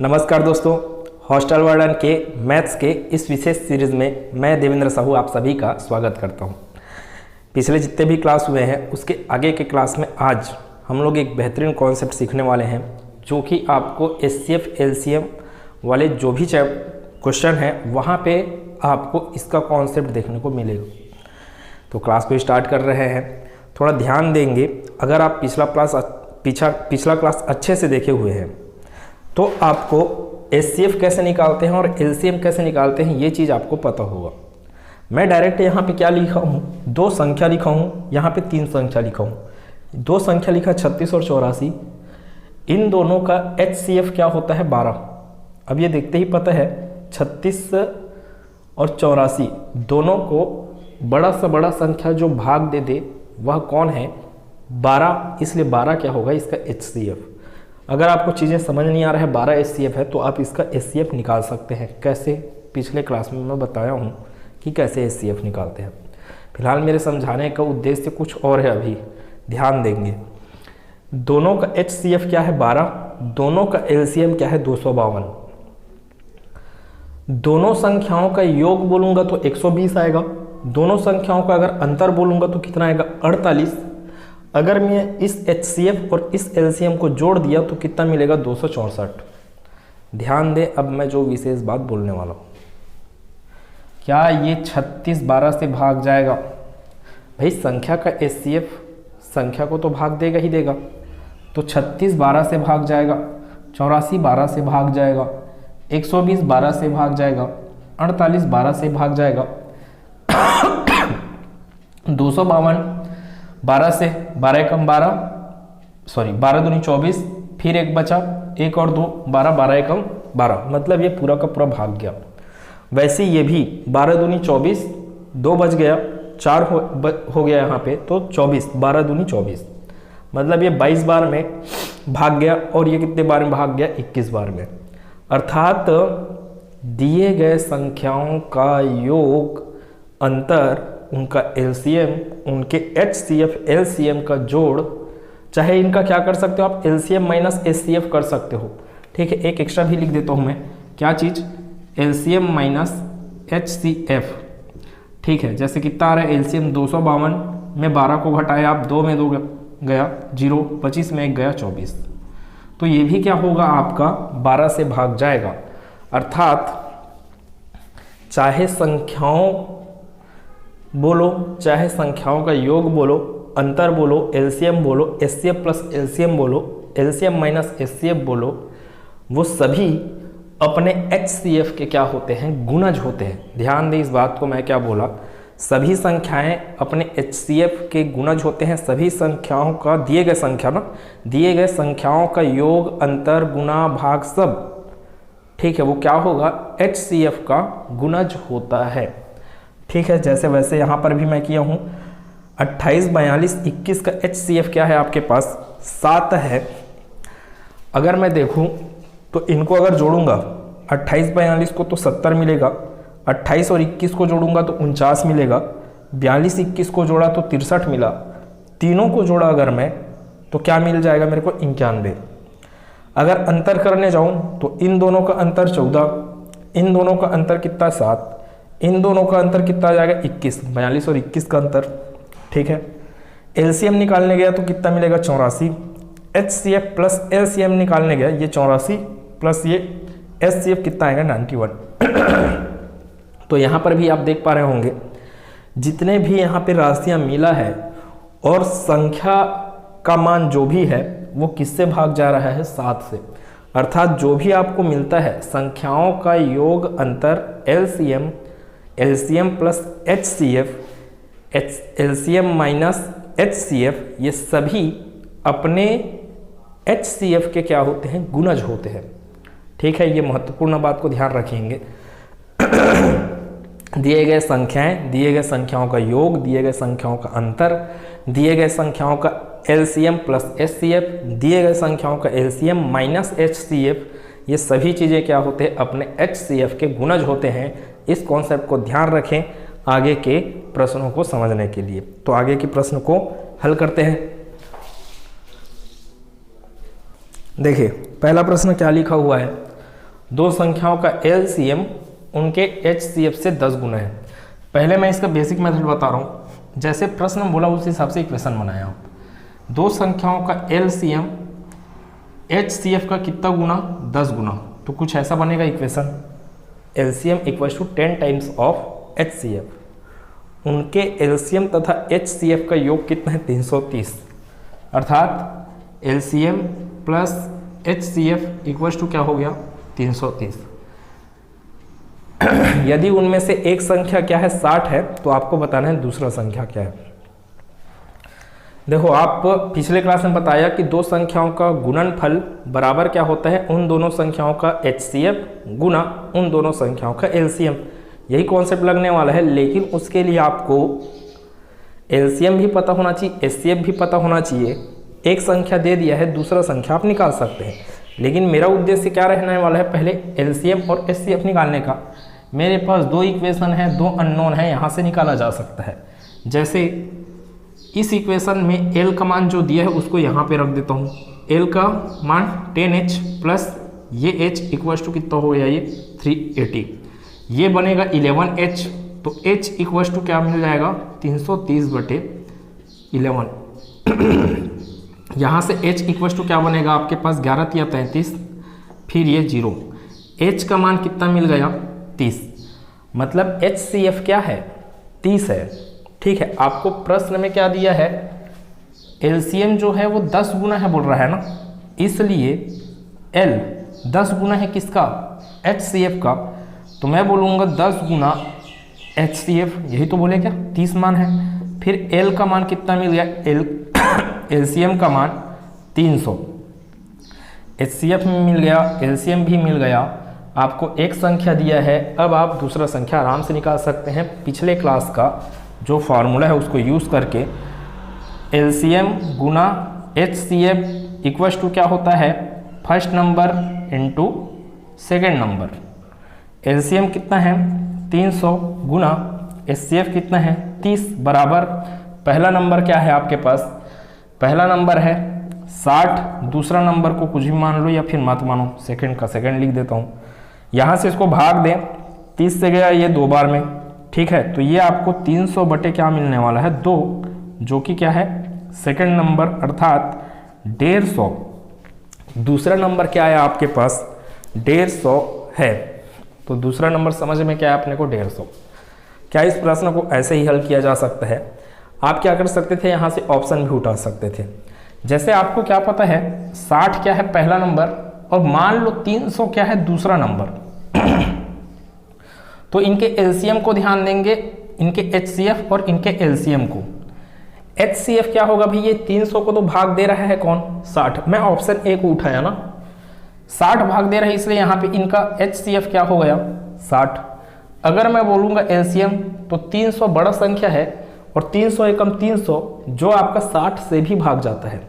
नमस्कार दोस्तों, hostel warden के मैथ्स के इस विशेष सीरीज़ में मैं देवेंद्र साहू आप सभी का स्वागत करता हूं। पिछले जितने भी क्लास हुए हैं उसके आगे के क्लास में आज हम लोग एक बेहतरीन कॉन्सेप्ट सीखने वाले हैं जो कि आपको एचसीएफ एलसीएम वाले जो भी क्वेश्चन हैं वहाँ पे आपको इसका कॉन्सेप्ट देखने को मिलेगा। तो क्लास को स्टार्ट कर रहे हैं, थोड़ा ध्यान देंगे। अगर आप पिछला क्लास अच्छे से देखे हुए हैं तो आपको एचसीएफ कैसे निकालते हैं और एलसीएम कैसे निकालते हैं ये चीज़ आपको पता होगा। मैं डायरेक्ट यहाँ पे क्या लिखा हूँ, दो संख्या लिखा हूँ, यहाँ पे तीन संख्या लिखा हूँ। दो संख्या लिखा 36 और 84, इन दोनों का एचसीएफ क्या होता है 12। अब ये देखते ही पता है 36 और 84 दोनों को बड़ा से बड़ा संख्या जो भाग दे वह कौन है 12, इसलिए 12 क्या होगा इसका एचसीएफ। अगर आपको चीज़ें समझ नहीं आ रहा है 12 एचसीएफ है तो आप इसका एचसीएफ निकाल सकते हैं। कैसे, पिछले क्लास में मैं बताया हूँ कि कैसे एचसीएफ निकालते हैं। फिलहाल मेरे समझाने का उद्देश्य कुछ और है, अभी ध्यान देंगे। दोनों का एचसीएफ क्या है 12, दोनों का एलसीएम क्या है 252। दोनों संख्याओं का योग बोलूँगा तो 120 आएगा, दोनों संख्याओं का अगर अंतर बोलूँगा तो कितना आएगा 48। अगर मैं इस एचसीएफ और इस एलसीएम को जोड़ दिया तो कितना मिलेगा 264। ध्यान दें, अब मैं जो विशेष बात बोलने वाला हूँ, क्या ये 36 12 से भाग जाएगा? भाई संख्या का एचसीएफ संख्या को तो भाग देगा ही देगा, तो 36 12 से भाग जाएगा, 84 12 से भाग जाएगा, 120 12 से भाग जाएगा, 48 12 से भाग जाएगा, 252 12 से 12 एकम 12, सॉरी 12 दूनी 24, फिर एक बचा, एक और दो 12, 12 एकम 12, मतलब ये पूरा का पूरा भाग गया। वैसे ये भी 12 दूनी 24, 2 बच गया, 4 हो गया यहाँ पे, तो 24, 12 दूनी 24, मतलब ये 22 बार में भाग गया और ये कितने बार में भाग गया 21 बार में। अर्थात दिए गए संख्याओं का योग, अंतर, उनका एलसीएम, उनके एचसीएफ एलसीएम का जोड़, चाहे इनका क्या कर सकते हो आप एलसीएम माइनस एचसीएफ कर सकते हो। ठीक है, एक एक्स्ट्रा भी लिख देता हूँ मैं, क्या चीज़, एलसीएम माइनस एचसीएफ। ठीक है, जैसे कितना आ रहा है एलसीएम 252 में 12 को घटाया आप, 2 में 2 गया 0, 25 में 1 गया 24, तो ये भी क्या होगा आपका 12 से भाग जाएगा। अर्थात चाहे संख्याओं बोलो, चाहे संख्याओं का योग बोलो, अंतर बोलो, एलसीएम बोलो, एचसीएफ प्लस एलसीएम बोलो, एलसीएम माइनस एचसीएफ बोलो, वो सभी अपने एचसीएफ के क्या होते हैं, गुणज होते हैं। ध्यान दें इस बात को, मैं क्या बोला, सभी संख्याएं अपने एचसीएफ के गुणज होते हैं। सभी संख्याओं का दिए गए संख्याओं का योग, अंतर, गुणा, भाग सब, ठीक है, वो क्या होगा एचसीएफ का गुणज होता है। ठीक है, जैसे वैसे यहाँ पर भी मैं किया हूँ 28 42 21 का एचसीएफ क्या है आपके पास 7 है। अगर मैं देखूँ तो इनको अगर जोड़ूंगा 28 42 को तो 70 मिलेगा, 28 और 21 को जोड़ूंगा तो 49 मिलेगा, 42 21 को जोड़ा तो 63 मिला, तीनों को जोड़ा अगर मैं तो क्या मिल जाएगा मेरे को 91। अगर अंतर करने जाऊँ तो इन दोनों का अंतर 14, इन दोनों का अंतर कितना 7, इन दोनों का अंतर कितना आ जाएगा 21, 42 और 21 का अंतर। ठीक है, एलसीएम निकालने गया तो कितना मिलेगा 84, एचसीएफ प्लस एलसीएम निकालने गया ये 84 प्लस ये एचसीएफ कितना आएगा 91। तो यहाँ पर भी आप देख पा रहे होंगे जितने भी यहाँ पे राशियाँ मिला है और संख्या का मान जो भी है वो किससे भाग जा रहा है 7 से। अर्थात जो भी आपको मिलता है संख्याओं का योग, अंतर, LCM, LCM plus HCF, LCM minus HCF, ये सभी अपने एचसीएफ के क्या होते हैं, गुणज होते हैं। ठीक है, ये महत्वपूर्ण बात को ध्यान रखेंगे। दिए गए संख्याएं, दिए गए संख्याओं का योग, दिए गए संख्याओं का अंतर, दिए गए संख्याओं का एलसीएम प्लस एचसीएफ, दिए गए संख्याओं का एलसीएम माइनस एचसीएफ, ये सभी चीज़ें क्या होते हैं, अपने एचसीएफ के गुणज होते हैं। इस कॉन्सेप्ट को ध्यान रखें आगे के प्रश्नों को समझने के लिए। तो आगे के प्रश्न को हल करते हैं। देखिए पहला प्रश्न क्या लिखा हुआ है, दो संख्याओं का एलसीएम उनके एचसीएफ से 10 गुना है। पहले मैं इसका बेसिक मेथड बता रहा हूँ, जैसे प्रश्न बोला उस हिसाब से इक्वेशन बनाया हूँ। दो संख्याओं का एलसीएम एचसीएफ का कितना गुना, 10 गुना, तो कुछ ऐसा बनेगा equation, LCM equals to 10 times of HCF. उनके एलसीएम तथा एचसीएफ का योग कितना है, 330, अर्थात LCM plus HCF equals to क्या हो गया, 330। यदि उनमें से एक संख्या क्या है, 60 है, तो आपको बताना है दूसरा संख्या क्या है। देखो, आप पिछले क्लास में बताया कि दो संख्याओं का गुणनफल बराबर क्या होता है, उन दोनों संख्याओं का एचसीएफ गुना उन दोनों संख्याओं का एलसीएम। यही कॉन्सेप्ट लगने वाला है, लेकिन उसके लिए आपको एलसीएम भी पता होना चाहिए, एचसीएफ भी पता होना चाहिए। एक संख्या दे दिया है, दूसरा संख्या आप निकाल सकते हैं, लेकिन मेरा उद्देश्य क्या रहने वाला है, पहले एलसीएम और एचसीएफ निकालने का। मेरे पास दो इक्वेशन है, दो अननोन है, यहाँ से निकाला जा सकता है। जैसे इस इक्वेशन में L का मान जो दिया है उसको यहाँ पे रख देता हूँ। L का मान 10H प्लस ये H इक्वल्स टू कितना हो गया, ये 380, ये बनेगा 11H, तो H इक्वल्स टू क्या मिल जाएगा, 330/11। यहाँ से H इक्वल्स टू क्या बनेगा आपके पास, 11 या 33, फिर ये 0। H का मान कितना मिल गया, 30, मतलब HCF क्या है, 30 है। ठीक है, आपको प्रश्न में क्या दिया है, एलसीएम जो है वो 10 गुना है बोल रहा है ना, इसलिए L 10 गुना है किसका, HCF का, तो मैं बोलूँगा 10 गुना HCF, यही तो बोले क्या, 30 मान है। फिर L का मान कितना मिल गया, एलसीएम का मान 300, HCF में मिल गया, एलसीएम भी मिल गया। आपको एक संख्या दिया है, अब आप दूसरा संख्या आराम से निकाल सकते हैं। पिछले क्लास का जो फार्मूला है उसको यूज़ करके एलसीएम गुना एचसीएफ इक्वल्स टू क्या होता है, first number into second number. LCM कितना है, 300 गुना एचसीएफ कितना है, 30 बराबर पहला नंबर क्या है आपके पास, पहला नंबर है 60, दूसरा नंबर को कुछ भी मान लो या फिर मत मानो, सेकंड का सेकंड लिख देता हूँ। यहाँ से इसको भाग दें, 30 से गया ये 2 बार में, ठीक है, तो ये आपको 300 बटे क्या मिलने वाला है, 2, जो कि क्या है, सेकंड नंबर, अर्थात 150। दूसरा नंबर क्या है आपके पास, 150 है, तो दूसरा नंबर समझ में क्या है अपने को, 150। क्या इस प्रश्न को ऐसे ही हल किया जा सकता है? आप क्या कर सकते थे, यहाँ से ऑप्शन भी उठा सकते थे। जैसे आपको क्या पता है 60 क्या है पहला नंबर, और मान लो 300 क्या है दूसरा नंबर, तो इनके एलसीएम को ध्यान देंगे, इनके एचसीएफ और इनके एलसीएम को। एचसीएफ क्या होगा भाई, ये 300 को तो भाग दे रहा है कौन, 60, मैं ऑप्शन ए को उठाया ना, 60 भाग दे रहा है, इसलिए यहाँ पे इनका एचसीएफ क्या हो गया, 60। अगर मैं बोलूँगा एलसीएम, तो 300 बड़ा संख्या है और 300 एकम 300 जो आपका 60 से भी भाग जाता है,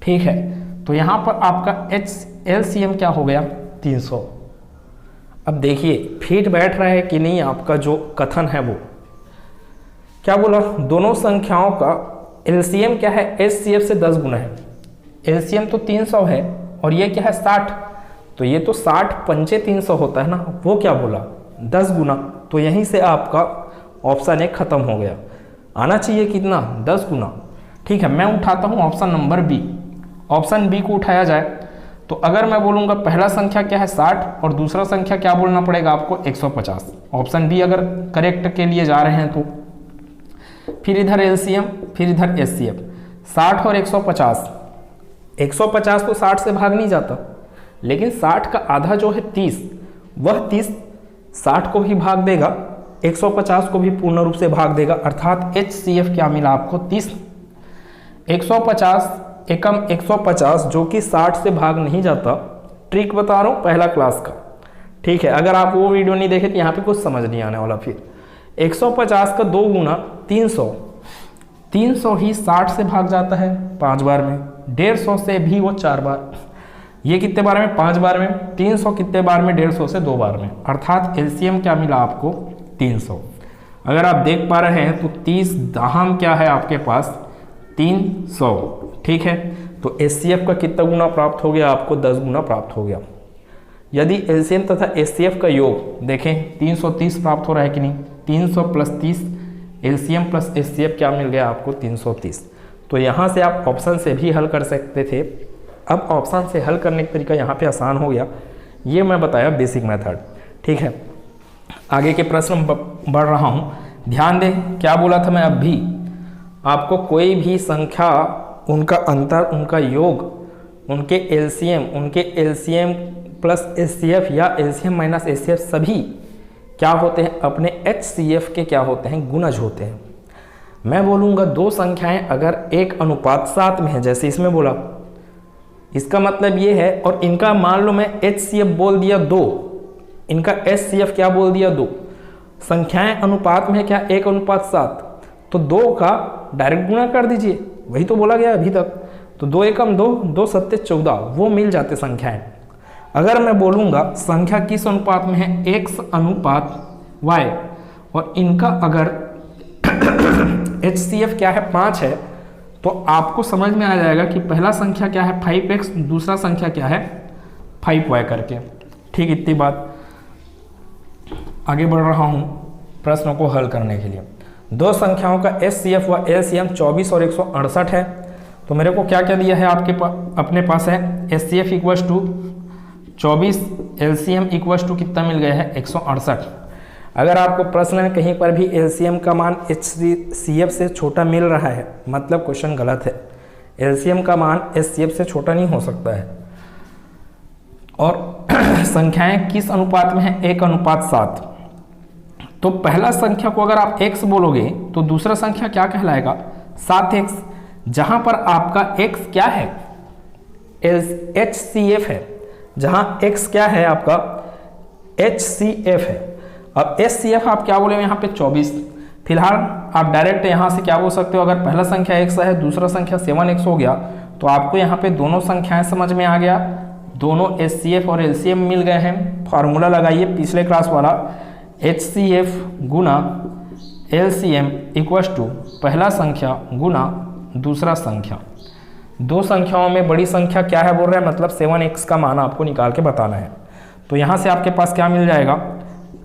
ठीक है, तो यहाँ पर आपका एलसीएम क्या हो गया, 300। अब देखिए फिट बैठ रहा है कि नहीं आपका जो कथन है वो, क्या बोला, दोनों संख्याओं का एलसीएम क्या है, एचसीएफ से 10 गुना है। एलसीएम तो 300 है और ये क्या है 60, तो ये तो 60 पंचे 300 होता है ना, वो क्या बोला 10 गुना, तो यहीं से आपका ऑप्शन एक खत्म हो गया। आना चाहिए कितना, 10 गुना। ठीक है, मैं उठाता हूँ option number B. Option B को उठाया जाए तो अगर मैं बोलूँगा पहला संख्या क्या है 60 और दूसरा संख्या क्या बोलना पड़ेगा आपको, 150। ऑप्शन बी अगर करेक्ट के लिए जा रहे हैं तो फिर इधर एलसीएम, फिर इधर एचसीएफ, 60 और 150। 150 तो 60 से भाग नहीं जाता, लेकिन 60 का आधा जो है 30, वह 30 60 को भी भाग देगा, 150 को भी पूर्ण रूप से भाग देगा, अर्थात एचसीएफ क्या मिला आपको, 30। 150 एकम 150 जो कि 60 से भाग नहीं जाता, ट्रिक बता रहा हूँ पहला क्लास का, ठीक है, अगर आप वो वीडियो नहीं देखे तो यहाँ पे कुछ समझ नहीं आने वाला। फिर 150 का 2 गुना 300, 300 ही 60 से भाग जाता है 5 बार में, 150 से भी वो 4 बार, ये कितने बार में, 5 बार में, 300 कितने बार में, 150 से 2 बार में, अर्थात एलसीएम क्या मिला आपको, 300। अगर आप देख पा रहे हैं तो 30 दाहम क्या है आपके पास, 300, ठीक है, तो एचसीएफ का कितना गुना प्राप्त हो गया आपको, 10 गुना प्राप्त हो गया। यदि एलसीएम तथा एचसीएफ का योग देखें 330 प्राप्त हो रहा है कि नहीं, 300 प्लस 30 एलसीएम प्लस एचसीएफ क्या मिल गया आपको 330। तो यहाँ से आप ऑप्शन से भी हल कर सकते थे। अब ऑप्शन से हल करने का तरीका यहाँ पे आसान हो गया, ये मैं बताया बेसिक मेथड। ठीक है, आगे के प्रश्न बढ़ रहा हूँ, ध्यान दें क्या बोला था मैं अभी, आपको कोई भी संख्या, उनका अंतर, उनका योग, उनके एलसीएम प्लस एचसीएफ या एलसीएम माइनस एचसीएफ सभी क्या होते हैं, अपने एचसीएफ के क्या होते हैं, गुणज होते हैं। मैं बोलूँगा दो संख्याएं अगर 1:7 में है, जैसे इसमें बोला, इसका मतलब ये है, और इनका मान लो मैं एचसीएफ बोल दिया 2, इनका एचसीएफ क्या बोल दिया 2, संख्याएं अनुपात में है क्या 1:7, तो 2 का डायरेक्ट गुणा कर दीजिए, वही तो बोला गया अभी तक। तो 2 एकम 2, 2 सत्ते 14, वो मिल जाते संख्याएं। अगर मैं बोलूँगा संख्या किस अनुपात में है, x अनुपात y, और इनका अगर HCF क्या है 5 है, तो आपको समझ में आ जाएगा कि पहला संख्या क्या है 5x, दूसरा संख्या क्या है 5y करके। ठीक, इतनी बात। आगे बढ़ रहा हूँ प्रश्नों को हल करने के लिए। दो संख्याओं का HCF व LCM 24 और 168 है, तो मेरे को क्या क्या दिया है आपके अपने पास है, HCF equals to 24, LCM equals to कितना मिल गया है 168। अगर आपको प्रश्न में कहीं पर भी LCM का मान HCF से छोटा मिल रहा है, मतलब क्वेश्चन गलत है। LCM का मान HCF से छोटा नहीं हो सकता है। और संख्याएं किस अनुपात में है, 1:7। तो पहला संख्या को अगर आप x बोलोगे तो दूसरा संख्या क्या कहलाएगा 7x, जहां पर आपका x क्या है HCF है, जहां x क्या है आपका HCF है। अब HCF आप क्या बोले यहाँ पे 24। फिलहाल आप डायरेक्ट यहाँ से क्या बोल सकते हो, अगर पहला संख्या x है, दूसरा संख्या 7x हो गया, तो आपको यहाँ पे दोनों संख्याएं समझ में आ गया, दोनों HCF और LCM मिल गए हैं। फार्मूला लगाइए पिछले क्लास वाला, HCF गुना LCM इक्वल्स टू पहला संख्या गुना दूसरा संख्या। दो संख्याओं में बड़ी संख्या क्या है बोल रहा है, मतलब 7x का मान आपको निकाल के बताना है। तो यहाँ से आपके पास क्या मिल जाएगा,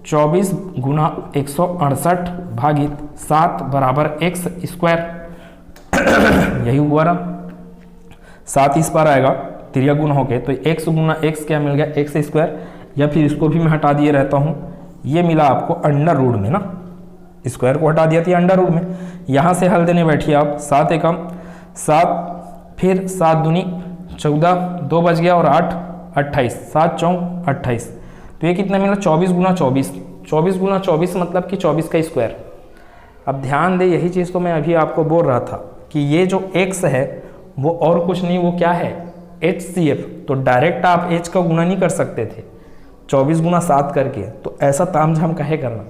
24 गुना 168 भागित 7 बराबर x स्क्वायर। यही हुआ ना, 7 इस पर आएगा त्रिया गुण होके, तो x गुना x क्या मिल गया x स्क्वायर, या फिर इसको भी मैं हटा दिए रहता हूँ, ये मिला आपको अंडर रूट में ना, स्क्वायर को हटा दिया था अंडर रूट में। यहाँ से हल देने बैठिए आप, 7 एकम 7, फिर 7 दूनी 14, 2 बच गया और 8 28, 7 चौं 28, तो ये कितना मिला 24 गुना 24, 24 गुना 24 मतलब कि 24 का स्क्वायर। अब ध्यान दे, यही चीज़ तो मैं अभी आपको बोल रहा था कि ये जो x है वो और कुछ नहीं, वो क्या है HCF। तो डायरेक्ट आप h का गुना नहीं कर सकते थे 24 गुना 7 करके, तो ऐसा तामझाम काहे करना।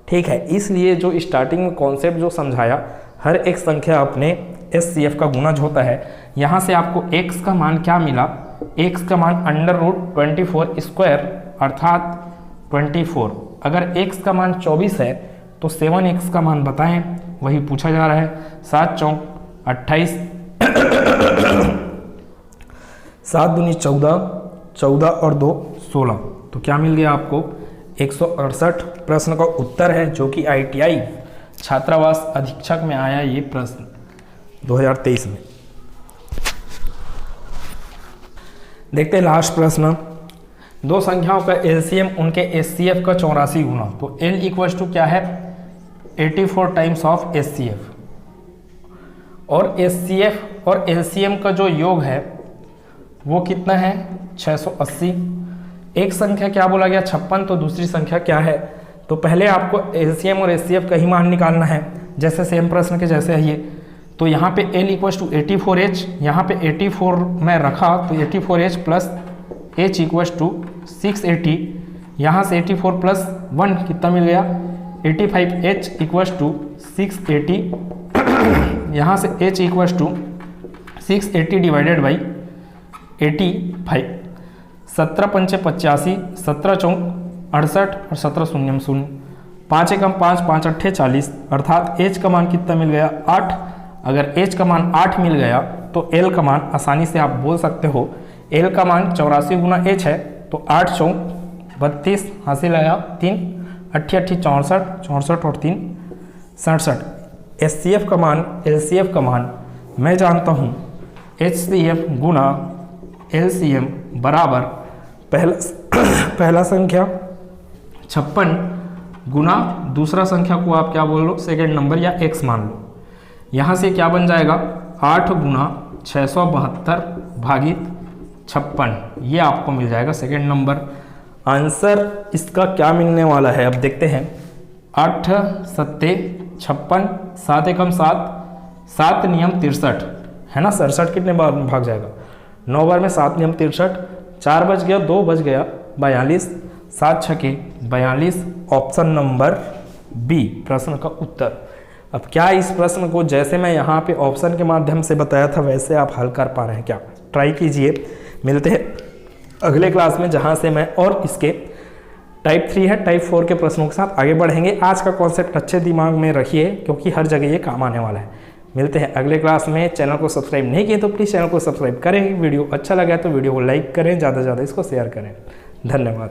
ठीक है, इसलिए जो स्टार्टिंग में कॉन्सेप्ट जो समझाया, हर एक संख्या अपने HCF का गुणज होता है। यहाँ से आपको x का मान क्या मिला, x का मान अंडर रूट 24 स्क्वायर अर्थात 24। अगर x का मान 24 है तो 7x का मान बताएं, वही पूछा जा रहा है। 7 चौं 28, 7 दूनी 14, 14 और 2 16, तो क्या मिल गया आपको 168। प्रश्न का उत्तर है, जो कि ITI छात्रावास अधीक्षक में आया ये प्रश्न 2023 में। देखते हैं लास्ट प्रश्न। दो संख्याओं का LCM उनके HCF का 84 गुना, तो L इक्वल्स टू क्या है 84 टाइम्स ऑफ HCF, और HCF और LCM का जो योग है वो कितना है 680। एक संख्या क्या बोला गया 56, तो दूसरी संख्या क्या है, तो पहले आपको LCM और HCF का ही मान निकालना है, जैसे सेम प्रश्न के जैसे है ये। तो यहाँ पे L इक्वल्स टू 84H, यहाँ पे 84 में रखा तो 84H plus H equals to 680, यहाँ से 84 प्लस 1 कितना मिल गया 85H इक्वल्स टू 680, यहाँ से H equals to 680 divided by 85, 17 पंचे 85, 17 चौं 68 और 17 शून्यम 0, 5 एकम 5, 5 अट्ठे 40, अर्थात H का मान कितना मिल गया 8। अगर H का मान 8 मिल गया तो L का मान आसानी से आप बोल सकते हो, L का मान 84 गुना H है, तो 8 चौक 32 हासिल आया 3, 8 64, 64 और 3 67। HCF का मान LCF का मान मैं जानता हूँ HCF गुना LCM बराबर पहला संख्या 56 गुना दूसरा संख्या को आप क्या बोल लो सेकेंड नंबर या x मान लो। यहाँ से क्या बन जाएगा 8 गुना 672 भागित 56, ये आपको मिल जाएगा सेकेंड नंबर। आंसर इसका क्या मिलने वाला है अब देखते हैं। 8 सत्ते 56, 7 एकम 7, 7 नियम 63 है ना। 67 कितने बार भाग जाएगा 9 बार में 7 नियम 63, 4 बच गया 2 बच गया 42, 7 छके 42, ऑप्शन नंबर बी प्रश्न का उत्तर। अब क्या इस प्रश्न को जैसे मैं यहाँ पे ऑप्शन के माध्यम से बताया था वैसे आप हल कर पा रहे हैं क्या? ट्राई कीजिए। मिलते हैं अगले क्लास में जहाँ से मैं और इसके टाइप 3 है टाइप 4 के प्रश्नों के साथ आगे बढ़ेंगे। आज का कॉन्सेप्ट अच्छे दिमाग में रखिए क्योंकि हर जगह ये काम आने वाला है। मिलते हैं अगले क्लास में। चैनल को सब्सक्राइब नहीं किए तो प्लीज़ चैनल को सब्सक्राइब करें। वीडियो अच्छा लगा तो वीडियो को लाइक करें, ज़्यादा से ज़्यादा इसको शेयर करें। धन्यवाद।